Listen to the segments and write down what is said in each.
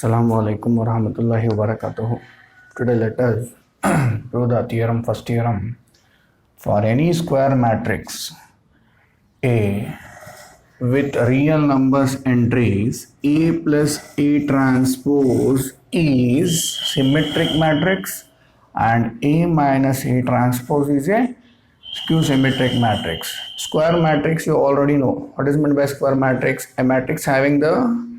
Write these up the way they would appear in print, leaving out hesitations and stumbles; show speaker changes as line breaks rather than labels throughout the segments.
Assalamu alaikum wa rahmatullahi wa barakatuh. Today let us do the first theorem. For any square matrix A with real numbers entries, A plus A transpose is symmetric matrix and A minus A transpose is a skew symmetric matrix. Square matrix you already know. What is meant by square matrix? A matrix having the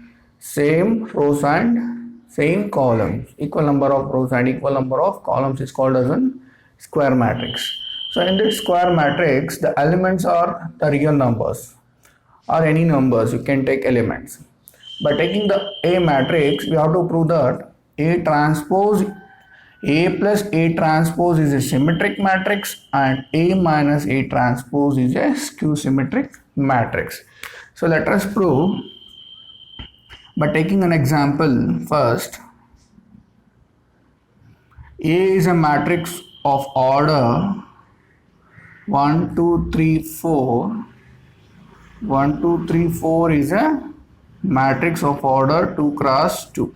same rows and same columns, equal number of rows and equal number of columns is called as a square matrix. So in this square matrix the elements are the real numbers or any numbers, you can take elements. By taking the A matrix we have to prove that A transpose A plus A transpose is a symmetric matrix and A minus A transpose is a skew symmetric matrix. So let us prove by taking an example first. A is a matrix of order 1, 2, 3, 4. 1, 2, 3, 4 is a matrix of order 2 cross 2.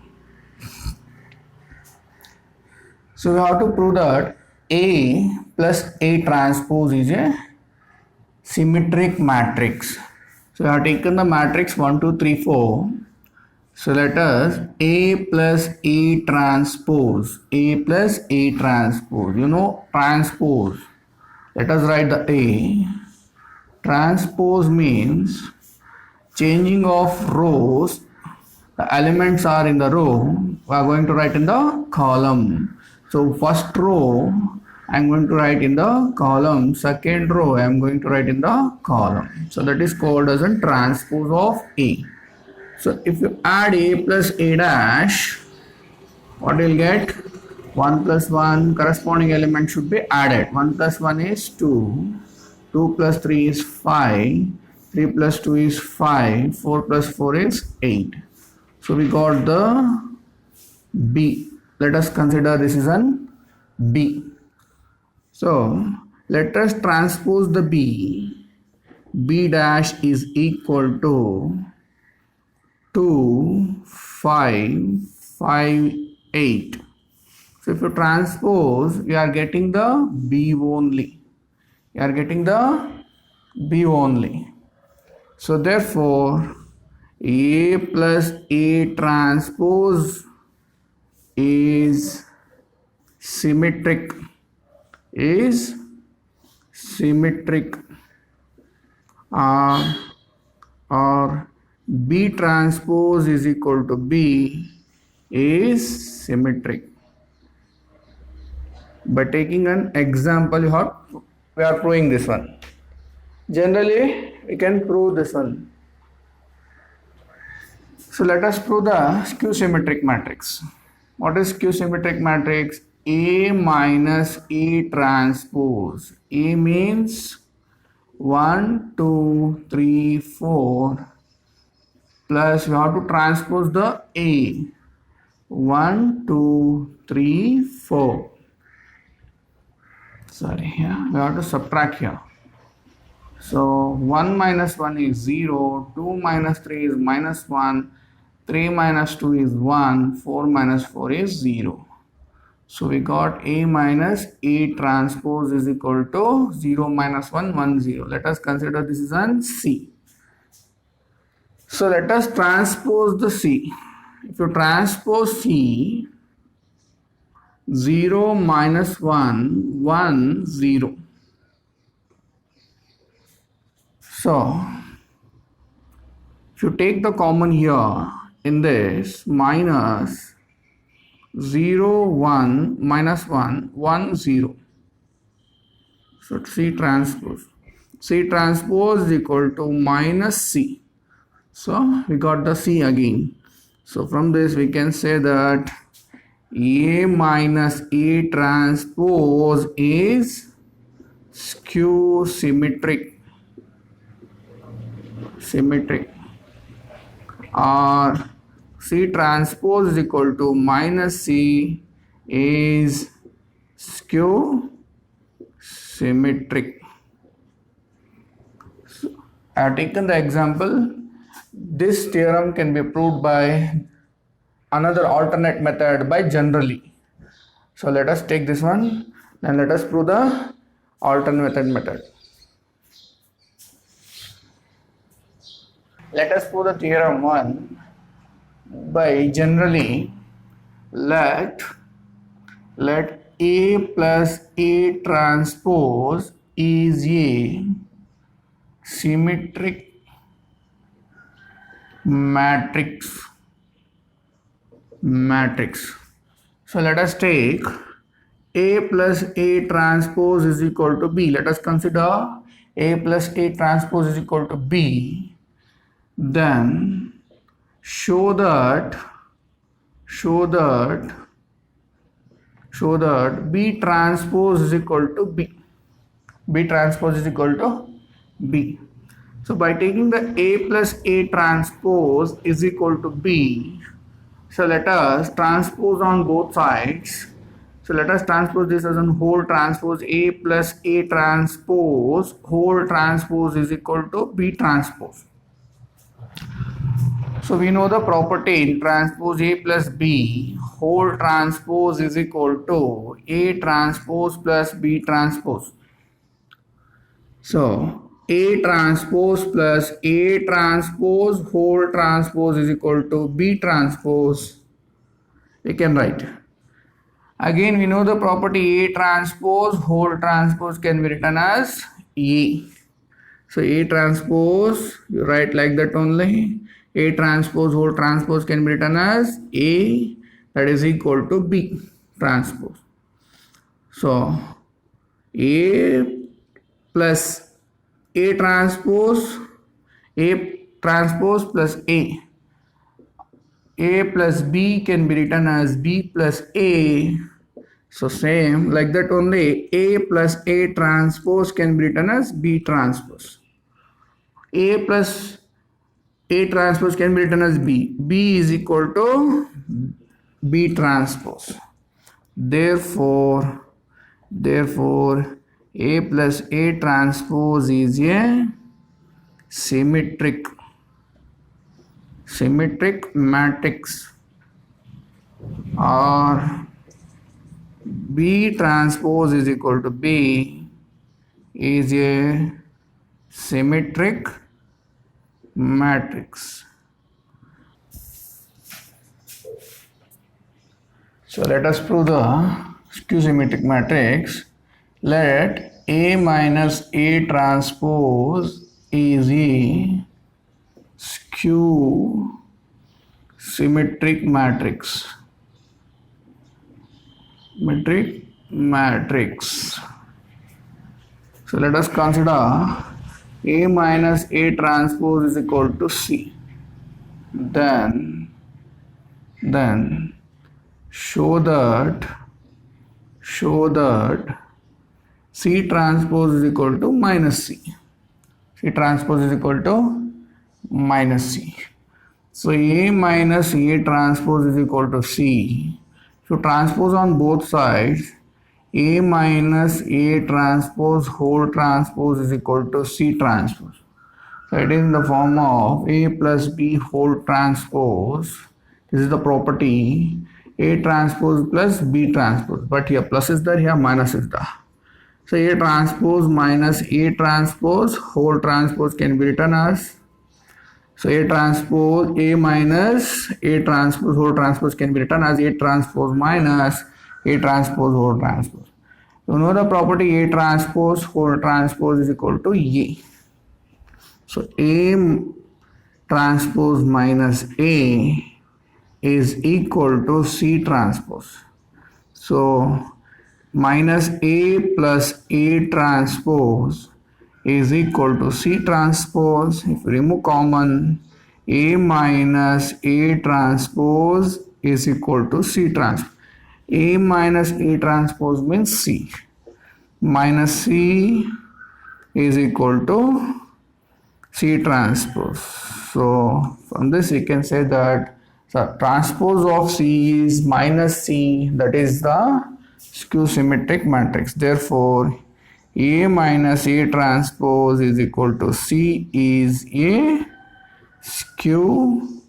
So we have to prove that A plus A transpose is a symmetric matrix. So we have taken the matrix 1, 2, 3, 4. So let us A plus A transpose. A plus A transpose. You know transpose. Let us write the A. Transpose means changing of rows. The elements are in the row. We are going to write in the column. So first row I am going to write in the column. Second row I am going to write in the column. So that is called as a transpose of A. So if you add A plus A dash, what you will get? 1 plus 1 corresponding element should be added. 1 plus 1 is 2. 2 plus 3 is 5. 3 plus 2 is 5. 4 plus 4 is 8. So we got the B. Let us consider this is an B. So let us transpose the B. B dash is equal to 2, 5, 5, 8. So if you transpose, we are getting the B only. We are getting the B only. So therefore, A plus A transpose is symmetric. Is symmetric. Or B transpose is equal to B is symmetric. By taking an example, we are proving this one. Generally, we can prove this one. So let us prove the skew symmetric matrix. What is skew symmetric matrix? A minus A transpose. A means 1, 2, 3, 4 plus we have to transpose the A. 1, 2, 3, 4. Sorry, here we have to subtract here. So 1 minus 1 is 0, 2 minus 3 is minus 1, 3 minus 2 is 1, 4 minus 4 is 0. So we got A minus A transpose is equal to 0 minus 1, 1, 0. Let us consider this is an C. So let us transpose the C. If you transpose C, 0 minus 1, 1, 0. So if you take the common here in this, minus 0, 1, minus 1, 1, 0. So C transpose. C transpose is equal to minus C. So we got the C again. So from this we can say that A minus A transpose is skew symmetric. Or C transpose is equal to minus C is skew symmetric. So I have taken the example. This theorem can be proved by another alternate method by generally. So let us take this one, then let us prove the alternate method. Let us prove the theorem 1 by generally. Let A plus A transpose is a symmetric matrix. So let us take A plus A transpose is equal to B. Let us consider A plus A transpose is equal to B. Then show that B transpose is equal to B. B transpose is equal to B. So by taking the A plus A transpose is equal to B, so let us transpose on both sides. So let us transpose this as a whole transpose. A plus A transpose whole transpose is equal to B transpose. So we know the property in transpose A plus B whole transpose is equal to A transpose plus B transpose. So A transpose plus A transpose whole transpose is equal to B transpose. We can write. Again we know the property A transpose whole transpose can be written as A. So A transpose, you write like that only. A transpose whole transpose can be written as A, that is equal to B transpose. So A plus A transpose plus A plus B can be written as B plus A. So same like that only, A plus A transpose can be written as B transpose. A plus A transpose can be written as B. B is equal to B transpose. Therefore A plus A transpose is a symmetric matrix, or B transpose is equal to B is a symmetric matrix. So let us prove the skew symmetric matrix. Let A minus A transpose is a skew symmetric matrix. So let us consider A minus A transpose is equal to C. Then show that C transpose is equal to minus C. C transpose is equal to minus C. So A minus A transpose is equal to C. So transpose on both sides. A minus A transpose whole transpose is equal to C transpose. So it is in the form of A plus B whole transpose. This is the property A transpose plus B transpose. But here plus is there, here minus is there. So A transpose minus A transpose whole transpose can be written as, so A transpose A minus A transpose whole transpose can be written as A transpose minus A transpose whole transpose. You know the property A transpose whole transpose is equal to A. So A transpose minus A is equal to C transpose. So minus A plus A transpose is equal to C transpose. If you remove common, A minus A transpose is equal to C transpose. A minus A transpose means C. Minus C is equal to C transpose. So from this you can say that transpose of C is minus C, that is the skew symmetric matrix. Therefore A minus A transpose is equal to C is a skew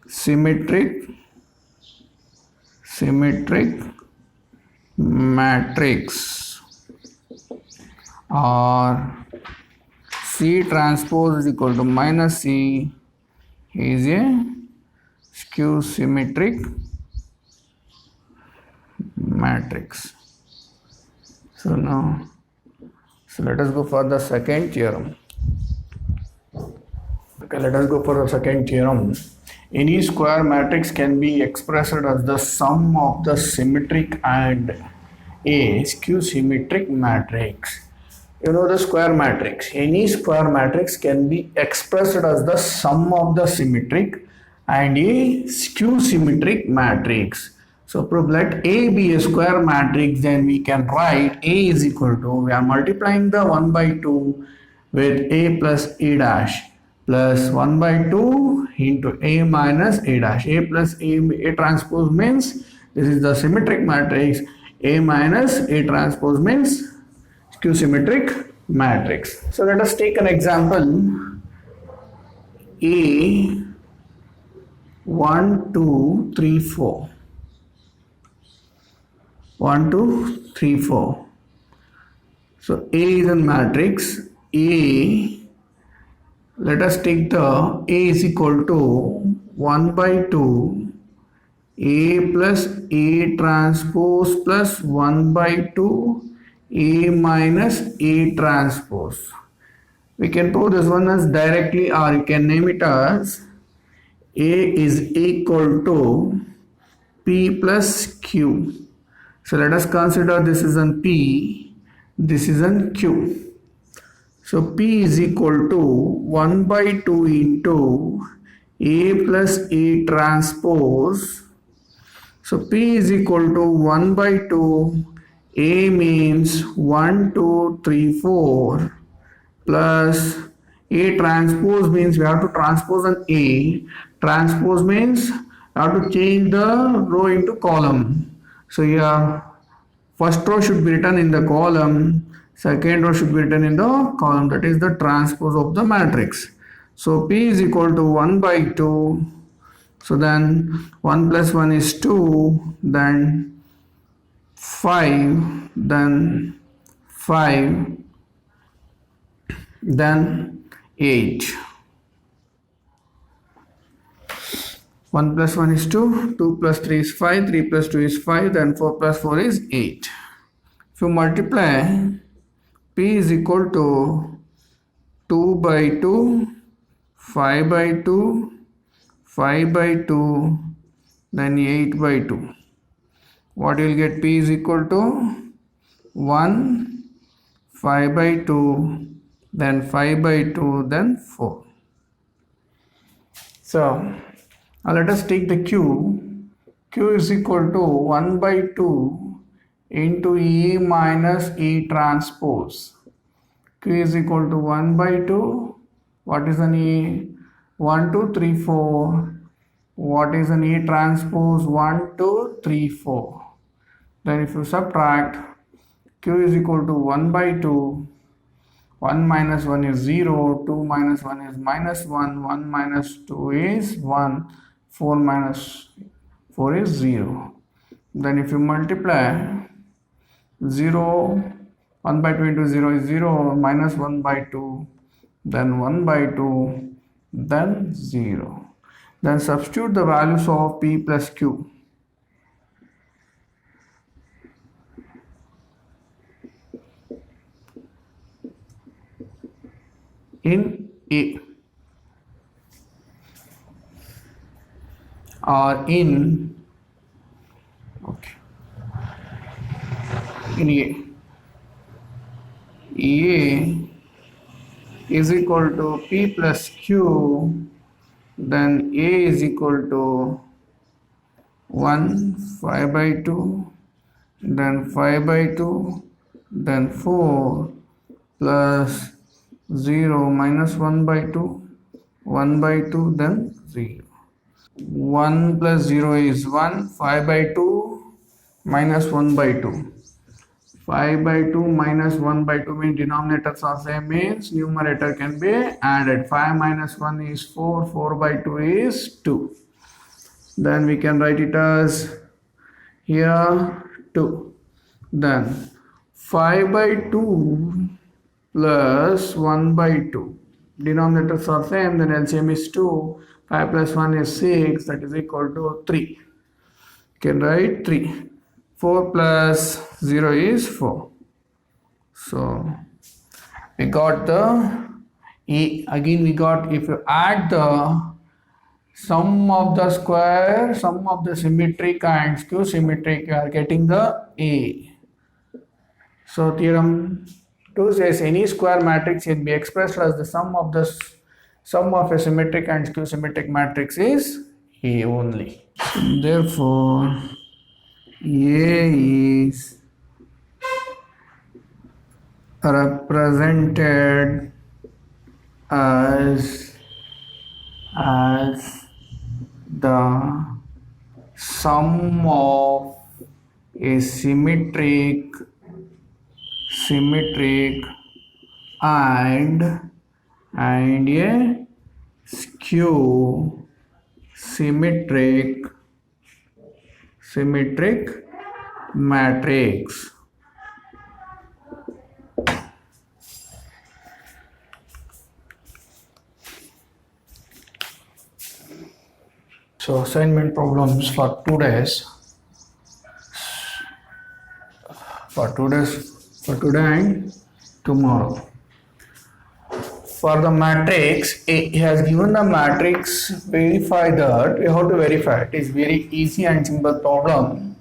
symmetric symmetric matrix, or C transpose is equal to minus C is a skew symmetric matrix. So let us go for the second theorem. Okay, let us go for the second theorem. Any square matrix can be expressed as the sum of the symmetric and a skew symmetric matrix. You know the square matrix. Any square matrix can be expressed as the sum of the symmetric and a skew symmetric matrix. So prove let A be a square matrix, then we can write A is equal to, we are multiplying the 1 by 2 with A plus A dash plus 1 by 2 into A minus A dash. A plus A transpose means this is the symmetric matrix. A minus A transpose means skew symmetric matrix. So let us take an example. A 1 2 3 4. 1 2 3 4. So A is a matrix. A, let us take the A is equal to 1 by 2 A plus A transpose plus 1 by 2 A minus A transpose. We can prove this one as directly, or you can name it as A is equal to P plus Q. So let us consider this is an P, this is an Q. So P is equal to 1 by 2 into A plus A transpose. So P is equal to 1 by 2. A means 1 2 3 4 plus A transpose means we have to transpose an A. Transpose means we have to change the row into column. So here first row should be written in the column, second row should be written in the column. That is the transpose of the matrix. So P is equal to 1 by 2. So then 1 plus 1 is 2, then 5, then 5, then 8. 1 plus 1 is 2, 2 plus 3 is 5, 3 plus 2 is 5, then 4 plus 4 is 8. If you multiply, P is equal to 2 by 2, 5 by 2, 5 by 2, then 8 by 2. What you will get? P is equal to 1, 5 by 2, then 5 by 2, then 4. So let us take the Q. Q is equal to 1 by 2 into E minus E transpose. Q is equal to 1 by 2. What is an E? 1 2 3 4. What is an E transpose? 1 2 3 4. Then if you subtract, Q is equal to 1 by 2. 1 minus 1 is 0. 2 minus 1 is minus 1. 1 minus 2 is 1. 4 minus 4 is 0. Then if you multiply 0, 1 by 2 into 0 is 0, minus 1 by 2, then 1 by 2, then 0. Then substitute the values of P plus Q. In A or in A. A is equal to P plus Q, then A is equal to 1 5 by 2, then 5 by 2, then 4 plus 0 minus 1 by 2, 1 by 2, then 0. 1 plus 0 is 1, 5 by 2 minus 1 by 2. 5 by 2 minus 1 by 2 means denominators are same, means numerator can be added. 5 minus 1 is 4, 4 by 2 is 2. Then we can write it as here 2. Then 5 by 2 plus 1 by 2. Denominators are same, then LCM is 2. 5 plus 1 is 6, that is equal to 3. You can write 3. 4 plus 0 is 4. So we got the E. Again we got, if you add the sum of the square, sum of the symmetric and skew symmetric, you are getting the A. So theorem 2 says any square matrix can be expressed as the sum of a symmetric and skew symmetric matrix is A only. Therefore A is represented as the sum of a symmetric and a skew symmetric matrix. So assignment problems for today and tomorrow. For the matrix, he has given the matrix, verify that. We have to verify. It is very easy and simple problem.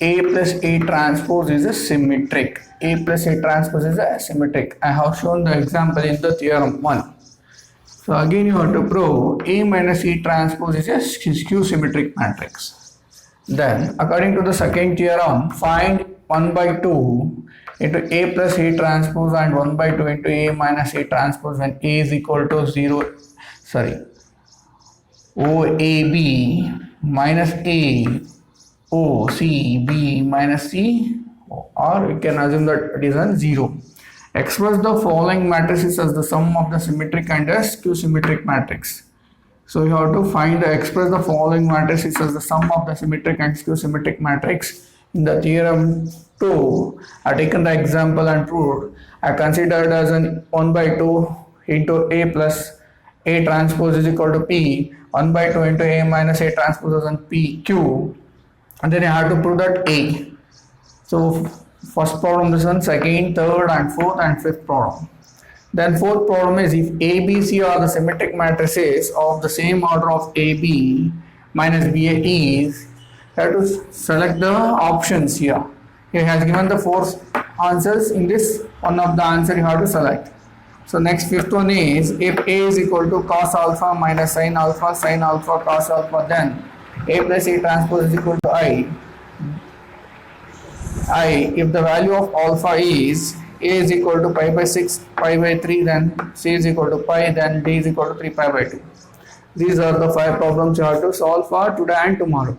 A plus A transpose is a symmetric. A plus A transpose is a symmetric. I have shown the example in the theorem 1. So again you have to prove A minus E transpose is a skew symmetric matrix. Then according to the second theorem, find 1 by 2 into A plus A transpose and 1 by 2 into A minus A transpose when A is equal to 0, OAB minus A OCB minus C, or we can assume that it is a 0. Express the following matrices as the sum of the symmetric and the skew symmetric matrix. So you have to express the following matrices as the sum of the symmetric and skew symmetric matrix. In the theorem 2, I have taken the example and proved. I considered as an 1 by 2 into A plus A transpose is equal to P, 1 by 2 into A minus A transpose is PQ, and then I have to prove that A. So first problem is one, second, third and fourth and fifth problem. Then fourth problem is if A, B, C are the symmetric matrices of the same order of AB minus BA is, you have to select the options here. He has given the 4 answers. In this, one of the answer you have to select. So next fifth one is if A is equal to cos alpha minus sin alpha cos alpha, then A plus A transpose is equal to I. If the value of alpha is A is equal to pi by 6, pi by 3, then C is equal to pi, then D is equal to 3 pi by 2. These are the 5 problems you have to solve for today and tomorrow.